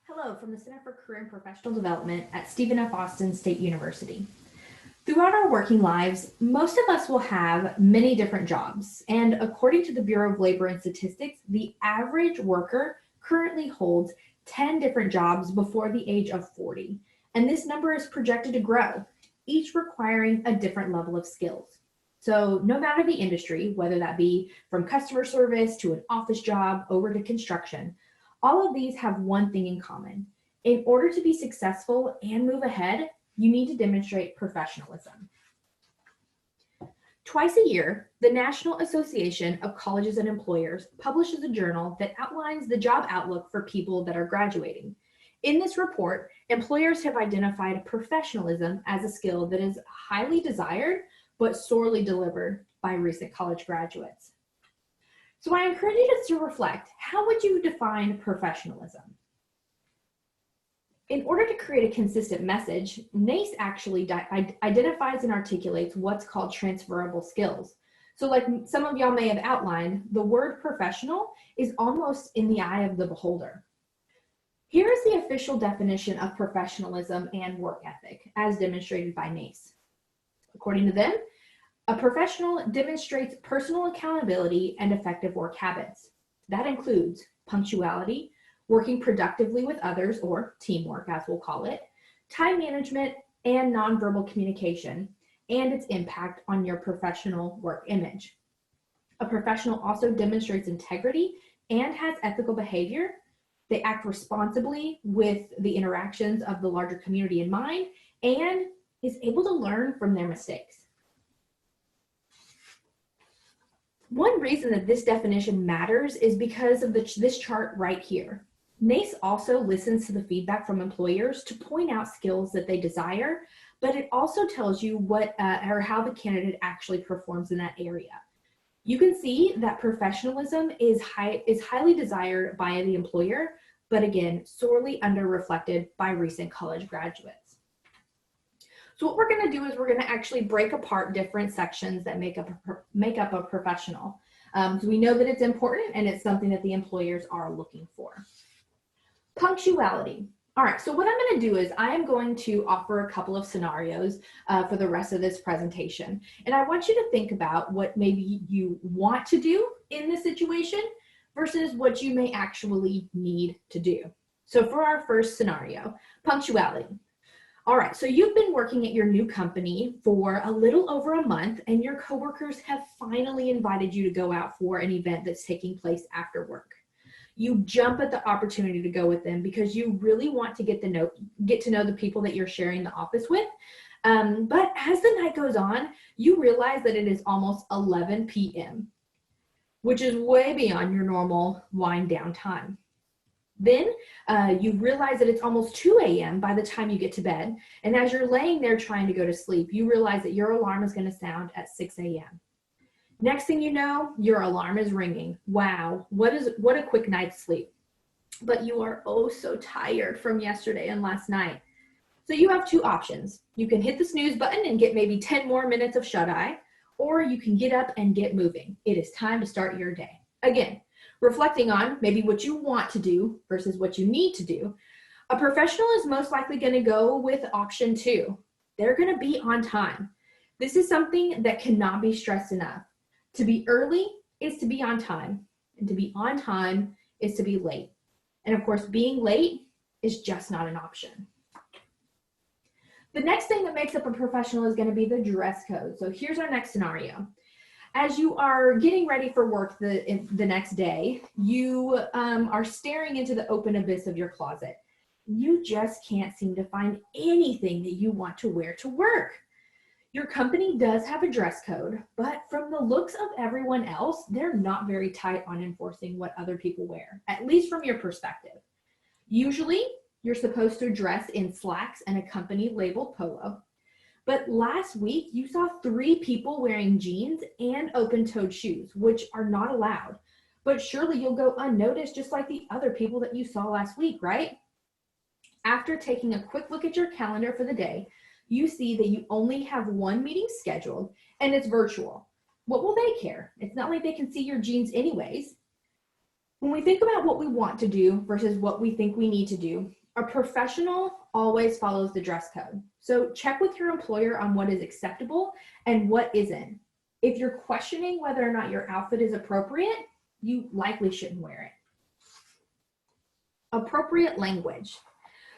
Hello from the Center for Career and Professional Development at Stephen F. Austin State University. Throughout our working lives, most of us will have many different jobs, and according to the Bureau of Labor and Statistics, the average worker currently holds 10 different jobs before the age of 40, and this number is projected to grow, each requiring a different level of skills. So no matter the industry, whether that be from customer service to an office job over to construction, all of these have one thing in common. In order to be successful and move ahead, you need to demonstrate professionalism. Twice a year, the National Association of Colleges and Employers publishes a journal that outlines the job outlook for people that are graduating. In this report, employers have identified professionalism as a skill that is highly desired but sorely delivered by recent college graduates. So I encourage you to reflect, how would you define professionalism? In order to create a consistent message, NACE actually identifies and articulates what's called transferable skills. So like some of y'all may have outlined, the word professional is almost in the eye of the beholder. Here is the official definition of professionalism and work ethic as demonstrated by NACE. According to them, a professional demonstrates personal accountability and effective work habits. That includes punctuality, working productively with others, or teamwork as we'll call it, time management, and nonverbal communication, and its impact on your professional work image. A professional also demonstrates integrity and has ethical behavior. They act responsibly with the interactions of the larger community in mind and is able to learn from their mistakes. One reason that this definition matters is because of this chart right here. NACE also listens to the feedback from employers to point out skills that they desire, but it also tells you what or how the candidate actually performs in that area. You can see that professionalism is highly desired by the employer, but again, sorely under-reflected by recent college graduates. So what we're going to do is we're going to actually break apart different sections that make up a professional. So we know that it's important and it's something that the employers are looking for. Punctuality. All right, so what I'm going to do is I am going to offer a couple of scenarios for the rest of this presentation. And I want you to think about what maybe you want to do in this situation versus what you may actually need to do. So for our first scenario, punctuality. All right, so you've been working at your new company for a little over a month and your coworkers have finally invited you to go out for an event that's taking place after work. You jump at the opportunity to go with them because you really want to get to know the people that you're sharing the office with. But as the night goes on, you realize that it is almost 11 p.m., which is way beyond your normal wind down time. Then you realize that it's almost 2 a.m. by the time you get to bed. And as you're laying there trying to go to sleep, you realize that your alarm is going to sound at 6 a.m. Next thing you know, your alarm is ringing. Wow, what a quick night's sleep. But you are oh so tired from yesterday and last night. So you have two options. You can hit the snooze button and get maybe 10 more minutes of shut-eye, or you can get up and get moving. It is time to start your day. Again, reflecting on maybe what you want to do versus what you need to do, a professional is most likely going to go with option 2. They're going to be on time. This is something that cannot be stressed enough. To be early is to be on time, and to be on time is to be late. And of course, being late is just not an option. The next thing that makes up a professional is going to be the dress code. So here's our next scenario. As you are getting ready for work the next day, you are staring into the open abyss of your closet. You just can't seem to find anything that you want to wear to work. Your company does have a dress code, but from the looks of everyone else, they're not very tight on enforcing what other people wear, at least from your perspective. Usually, you're supposed to dress in slacks and a company labeled polo. But last week, you saw 3 people wearing jeans and open-toed shoes, which are not allowed. But surely you'll go unnoticed just like the other people that you saw last week, right? After taking a quick look at your calendar for the day, you see that you only have one meeting scheduled and it's virtual. What will they care? It's not like they can see your jeans anyways. When we think about what we want to do versus what we think we need to do, a professional always follows the dress code. So check with your employer on what is acceptable and what isn't. If you're questioning whether or not your outfit is appropriate, you likely shouldn't wear it. Appropriate language.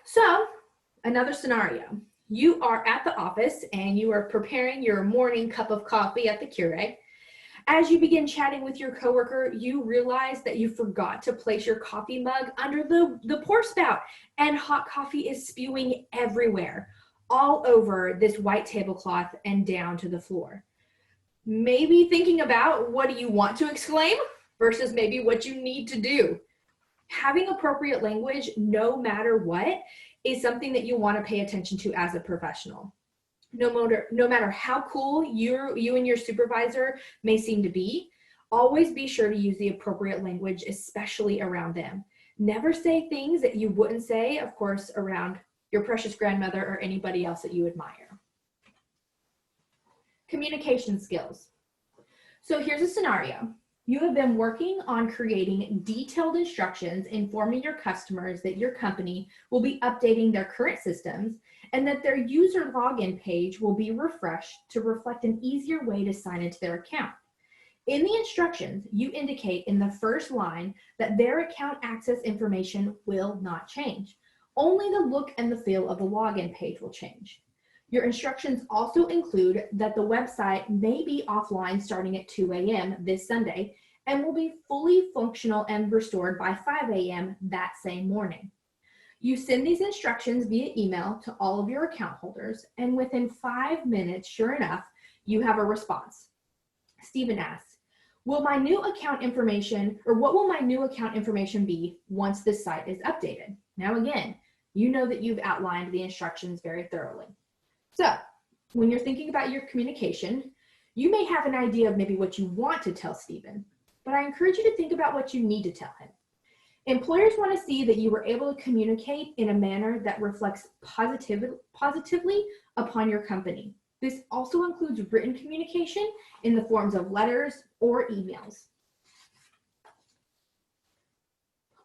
So, another scenario. You are at the office and you are preparing your morning cup of coffee at the Keurig. As you begin chatting with your coworker, you realize that you forgot to place your coffee mug under the pour spout, and hot coffee is spewing everywhere, all over this white tablecloth and down to the floor. Maybe thinking about what do you want to exclaim versus maybe what you need to do. Having appropriate language, no matter what, is something that you want to pay attention to as a professional. No matter how cool you and your supervisor may seem to be, always be sure to use the appropriate language, especially around them. Never say things that you wouldn't say, of course, around your precious grandmother or anybody else that you admire. Communication skills. So here's a scenario. You have been working on creating detailed instructions informing your customers that your company will be updating their current systems and that their user login page will be refreshed to reflect an easier way to sign into their account. In the instructions, you indicate in the first line that their account access information will not change. Only the look and the feel of the login page will change. Your instructions also include that the website may be offline starting at 2 a.m. this Sunday and will be fully functional and restored by 5 a.m. that same morning. You send these instructions via email to all of your account holders, and within 5 minutes, sure enough, you have a response. Stephen asks, what will my new account information be once this site is updated? Now again, you know that you've outlined the instructions very thoroughly. So when you're thinking about your communication, you may have an idea of maybe what you want to tell Stephen, but I encourage you to think about what you need to tell him. Employers want to see that you were able to communicate in a manner that reflects positively upon your company. This also includes written communication in the forms of letters or emails.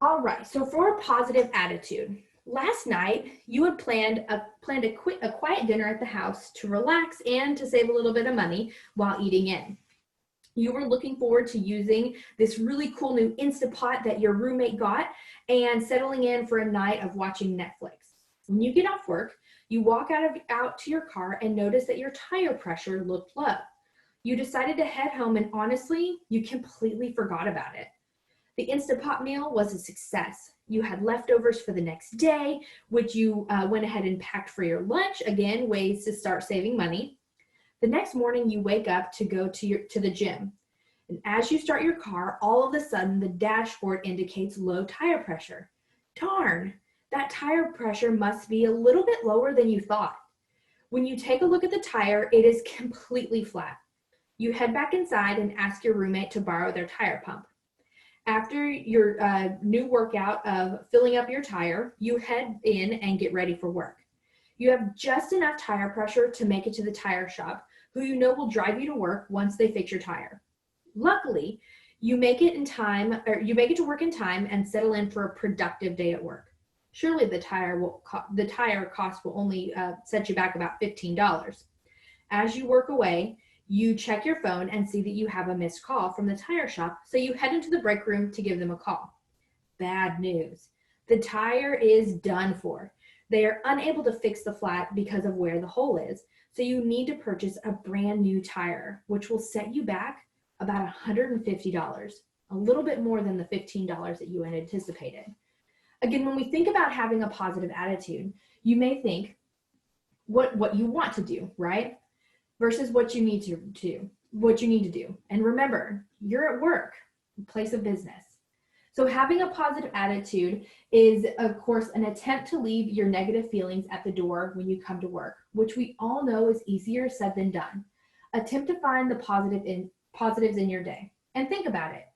All right, so for a positive attitude, last night you had planned a quiet dinner at the house to relax and to save a little bit of money while eating in. You were looking forward to using this really cool new Instapot that your roommate got and settling in for a night of watching Netflix. When you get off work, you walk out to your car and notice that your tire pressure looked low. You decided to head home, and honestly, you completely forgot about it. The Instapot meal was a success. You had leftovers for the next day, which you went ahead and packed for your lunch. Again, ways to start saving money. The next morning, you wake up to go to the gym. And as you start your car, all of a sudden, the dashboard indicates low tire pressure. Darn, that tire pressure must be a little bit lower than you thought. When you take a look at the tire, it is completely flat. You head back inside and ask your roommate to borrow their tire pump. After your new workout of filling up your tire, you head in and get ready for work. You have just enough tire pressure to make it to the tire shop, who you know will drive you to work once they fix your tire. Luckily, you make it to work in time and settle in for a productive day at work. Surely the tire cost will only set you back about $15. As you work away, you check your phone and see that you have a missed call from the tire shop, so you head into the break room to give them a call. Bad news. The tire is done for. They are unable to fix the flat because of where the hole is, so you need to purchase a brand new tire, which will set you back about $150, a little bit more than the $15 that you had anticipated. Again, when we think about having a positive attitude, you may think what you want to do, right? Versus what you need to do. And remember, you're at work, a place of business. So having a positive attitude is, of course, an attempt to leave your negative feelings at the door when you come to work, which we all know is easier said than done. Attempt to find the positives in your day. And think about it.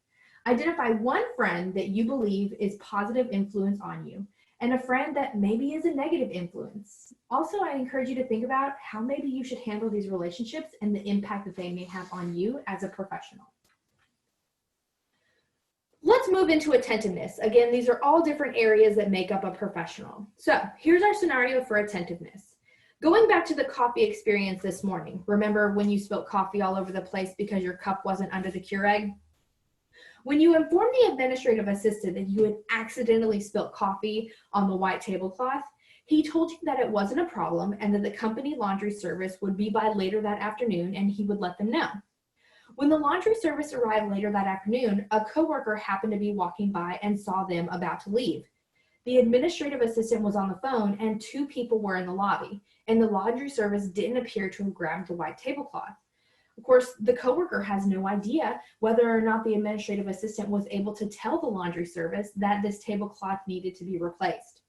Identify one friend that you believe is positive influence on you, and a friend that maybe is a negative influence. Also, I encourage you to think about how maybe you should handle these relationships and the impact that they may have on you as a professional. Let's let's move into attentiveness. Again, these are all different areas that make up a professional. So here's our scenario for attentiveness. Going back to the coffee experience this morning, remember when you spilled coffee all over the place because your cup wasn't under the Keurig? When you informed the administrative assistant that you had accidentally spilled coffee on the white tablecloth, he told you that it wasn't a problem and that the company laundry service would be by later that afternoon and he would let them know. When the laundry service arrived later that afternoon, a coworker happened to be walking by and saw them about to leave. The administrative assistant was on the phone and 2 people were in the lobby, and the laundry service didn't appear to have grabbed the white tablecloth. Of course, the coworker has no idea whether or not the administrative assistant was able to tell the laundry service that this tablecloth needed to be replaced.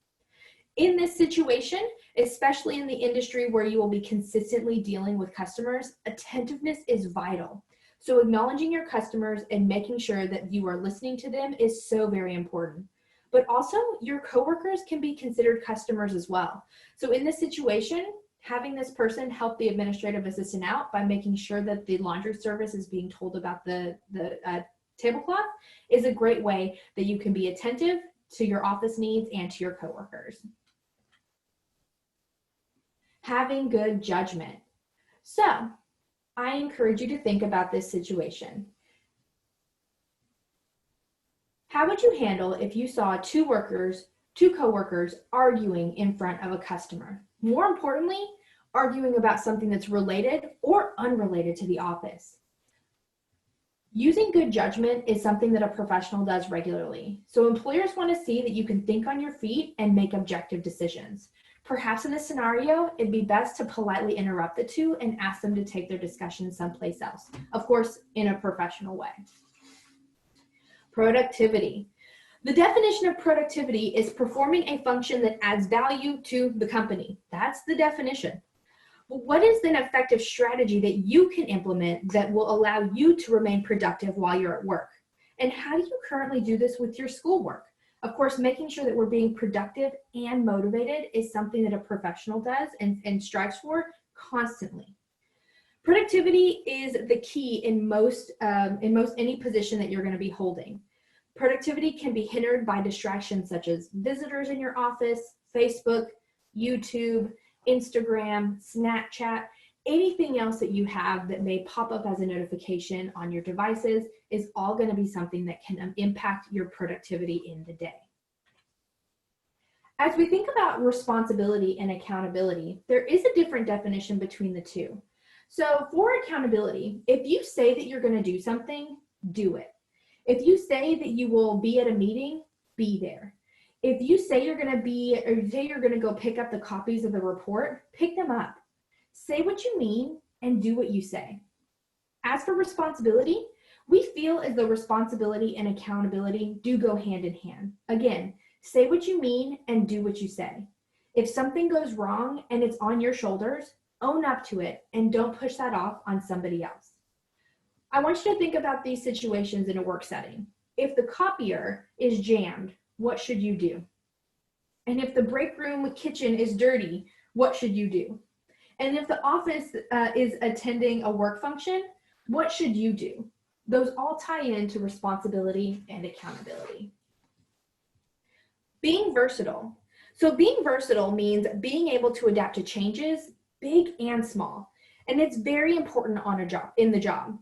In this situation, especially in the industry where you will be consistently dealing with customers, attentiveness is vital. So acknowledging your customers and making sure that you are listening to them is so very important. But also, your coworkers can be considered customers as well. So in this situation, having this person help the administrative assistant out by making sure that the laundry service is being told about the tablecloth is a great way that you can be attentive to your office needs and to your coworkers. Having good judgment. So I encourage you to think about this situation. How would you handle if you saw two coworkers arguing in front of a customer? More importantly, arguing about something that's related or unrelated to the office. Using good judgment is something that a professional does regularly. So employers want to see that you can think on your feet and make objective decisions. Perhaps in this scenario, it'd be best to politely interrupt the two and ask them to take their discussion someplace else. Of course, in a professional way. Productivity. The definition of productivity is performing a function that adds value to the company. That's the definition. But what is an effective strategy that you can implement that will allow you to remain productive while you're at work? And how do you currently do this with your schoolwork? Of course, making sure that we're being productive and motivated is something that a professional does and strives for constantly. Productivity is the key in most any position that you're going to be holding. Productivity can be hindered by distractions such as visitors in your office, Facebook, YouTube, Instagram, Snapchat, anything else that you have that may pop up as a notification on your devices is all going to be something that can impact your productivity in the day. As we think about responsibility and accountability, there is a different definition between the two. So for accountability, if you say that you're going to do something, do it. If you say that you will be at a meeting, be there. If you say you're going to go pick up the copies of the report, pick them up. Say what you mean and do what you say. As for responsibility, we feel as though responsibility and accountability do go hand in hand. Again, say what you mean and do what you say. If something goes wrong and it's on your shoulders, own up to it and don't push that off on somebody else. I want you to think about these situations in a work setting. If the copier is jammed, what should you do? And if the break room kitchen is dirty, what should you do? And if the office is attending a work function, what should you do? Those all tie into responsibility and accountability. Being versatile. So being versatile means being able to adapt to changes, big and small. And it's very important in the job.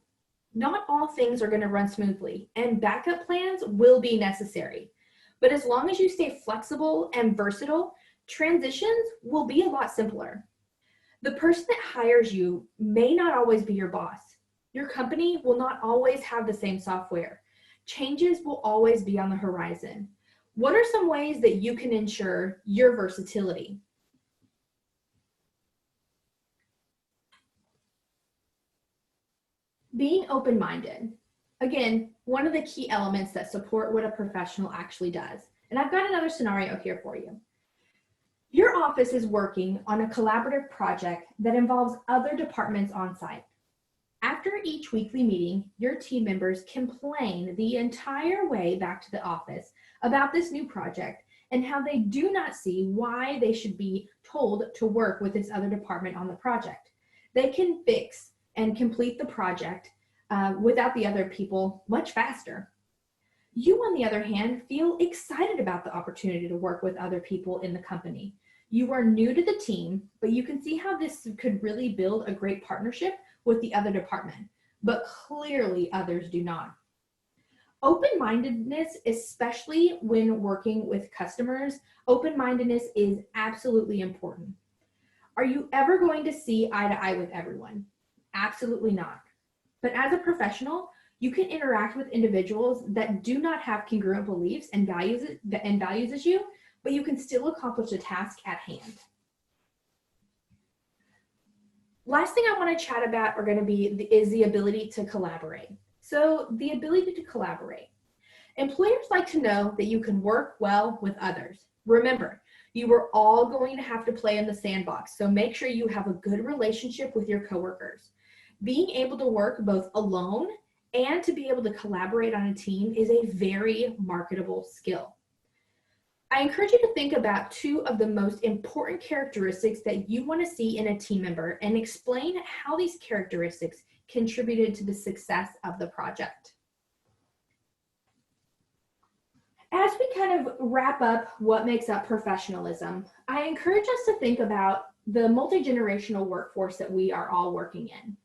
Not all things are going to run smoothly, and backup plans will be necessary. But as long as you stay flexible and versatile, transitions will be a lot simpler. The person that hires you may not always be your boss. Your company will not always have the same software. Changes will always be on the horizon. What are some ways that you can ensure your versatility? Being open-minded. Again, one of the key elements that support what a professional actually does. And I've got another scenario here for you. Your office is working on a collaborative project that involves other departments on site. After each weekly meeting, your team members complain the entire way back to the office about this new project and how they do not see why they should be told to work with this other department on the project. They can fix and complete the project without the other people much faster. You, on the other hand, feel excited about the opportunity to work with other people in the company. You are new to the team, but you can see how this could really build a great partnership with the other department, but clearly others do not. Open-mindedness, especially when working with customers, open-mindedness is absolutely important. Are you ever going to see eye to eye with everyone? Absolutely not. But as a professional, you can interact with individuals that do not have congruent beliefs and values as you, but you can still accomplish the task at hand. Last thing I want to chat about is the ability to collaborate. So the ability to collaborate. Employers like to know that you can work well with others. Remember, you are all going to have to play in the sandbox, so make sure you have a good relationship with your coworkers. Being able to work both alone and to be able to collaborate on a team is a very marketable skill. I encourage you to think about 2 of the most important characteristics that you want to see in a team member and explain how these characteristics contributed to the success of the project. As we kind of wrap up what makes up professionalism, I encourage us to think about the multi-generational workforce that we are all working in.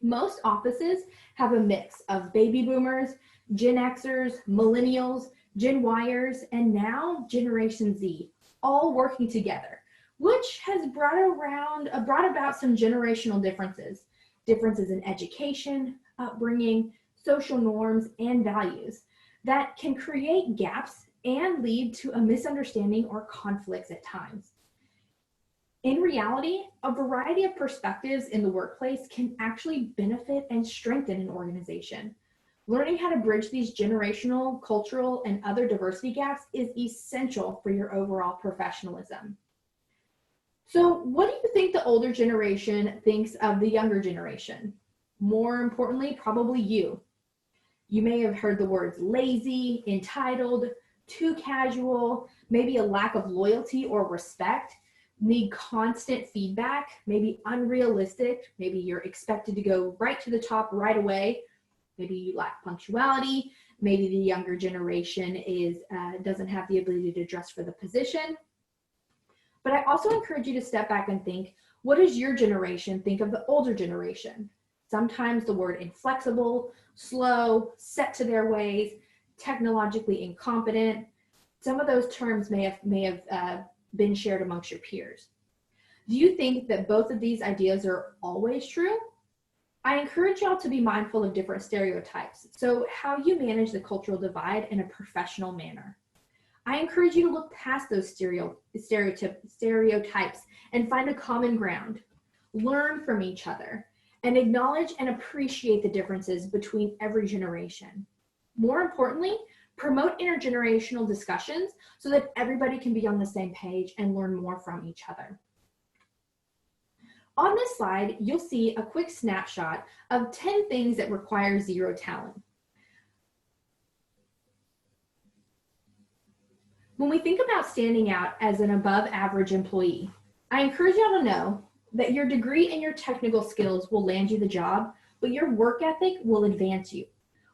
Most offices have a mix of baby boomers, Gen Xers, millennials, Gen Yers, and now Generation Z, all working together, which has brought about some generational differences in education, upbringing, social norms, and values that can create gaps and lead to a misunderstanding or conflicts at times. In reality, a variety of perspectives in the workplace can actually benefit and strengthen an organization. Learning how to bridge these generational, cultural, and other diversity gaps is essential for your overall professionalism. So, what do you think the older generation thinks of the younger generation? More importantly, probably you. You may have heard the words lazy, entitled, too casual, maybe a lack of loyalty or respect, need constant feedback, maybe unrealistic, maybe you're expected to go right to the top right away, maybe you lack punctuality, maybe the younger generation doesn't have the ability to dress for the position. But I also encourage you to step back and think, what does your generation think of the older generation? Sometimes the word inflexible, slow, set to their ways, technologically incompetent. Some of those terms may have been shared amongst your peers. Do you think that both of these ideas are always true? I encourage y'all to be mindful of different stereotypes, so how you manage the cultural divide in a professional manner. I encourage you to look past those stereotypes and find a common ground. Learn from each other and acknowledge and appreciate the differences between every generation. More importantly, promote intergenerational discussions so that everybody can be on the same page and learn more from each other. On this slide, you'll see a quick snapshot of 10 things that require zero talent. When we think about standing out as an above average employee, I encourage y'all to know that your degree and your technical skills will land you the job, but your work ethic will advance you.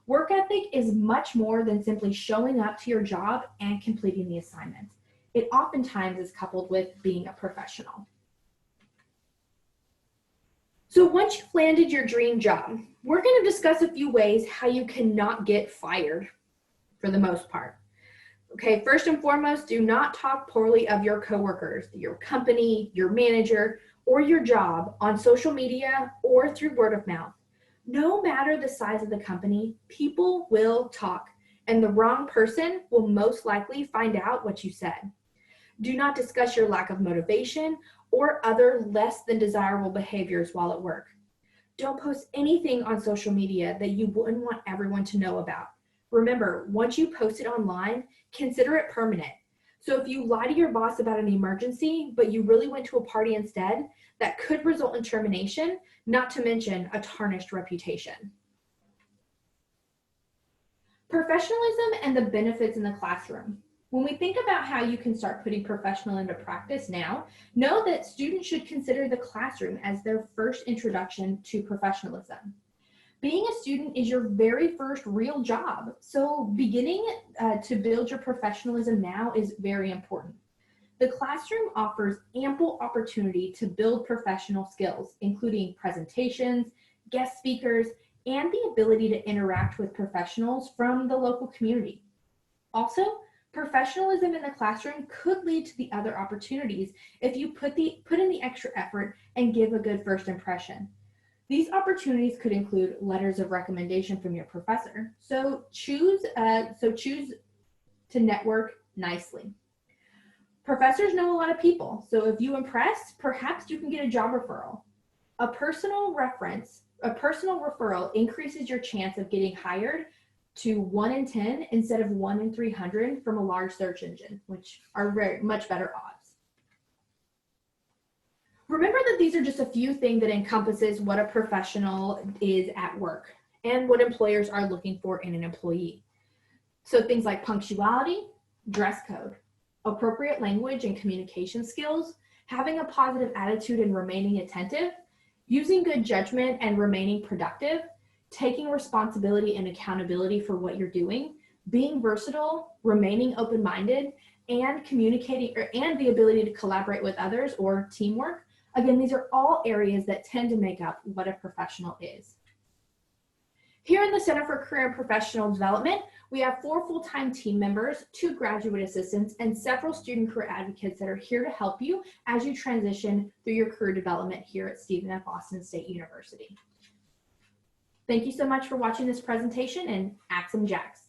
Work ethic is much more than simply showing up to your job and completing the assignments. It oftentimes is coupled with being a professional. So once you've landed your dream job, we're going to discuss a few ways how you cannot get fired for the most part. Okay, first and foremost, do not talk poorly of your coworkers, your company, your manager, or your job on social media or through word of mouth. No matter the size of the company, people will talk, and the wrong person will most likely find out what you said. Do not discuss your lack of motivation or other less than desirable behaviors while at work. Don't post anything on social media that you wouldn't want everyone to know about. Remember, once you post it online, consider it permanent. So if you lie to your boss about an emergency, but you really went to a party instead, that could result in termination, not to mention a tarnished reputation. Professionalism and the benefits in the classroom. When we think about how you can start putting professional into practice now, know that students should consider the classroom as their first introduction to professionalism. Being a student is your very first real job, so beginning to build your professionalism now is very important. The classroom offers ample opportunity to build professional skills, including presentations, guest speakers, and the ability to interact with professionals from the local community. Also, professionalism in the classroom could lead to the other opportunities if you put in the extra effort and give a good first impression. These opportunities could include letters of recommendation from your professor. So choose to network nicely. Professors know a lot of people, so if you impress, perhaps you can get a job referral. A personal referral increases your chance of getting hired to 1 in 10 instead of 1 in 300 from a large search engine, which are very much better odds. Remember that these are just a few things that encompasses what a professional is at work and what employers are looking for in an employee. So things like punctuality, dress code, appropriate language and communication skills, having a positive attitude and remaining attentive, using good judgment and remaining productive, taking responsibility and accountability for what you're doing, being versatile, remaining open-minded, and communicating and the ability to collaborate with others or teamwork. Again, these are all areas that tend to make up what a professional is. Here in the Center for Career and Professional Development, we have 4 full-time team members, 2 graduate assistants, and several student career advocates that are here to help you as you transition through your career development here at Stephen F. Austin State University. Thank you so much for watching this presentation, and Axum Jacks.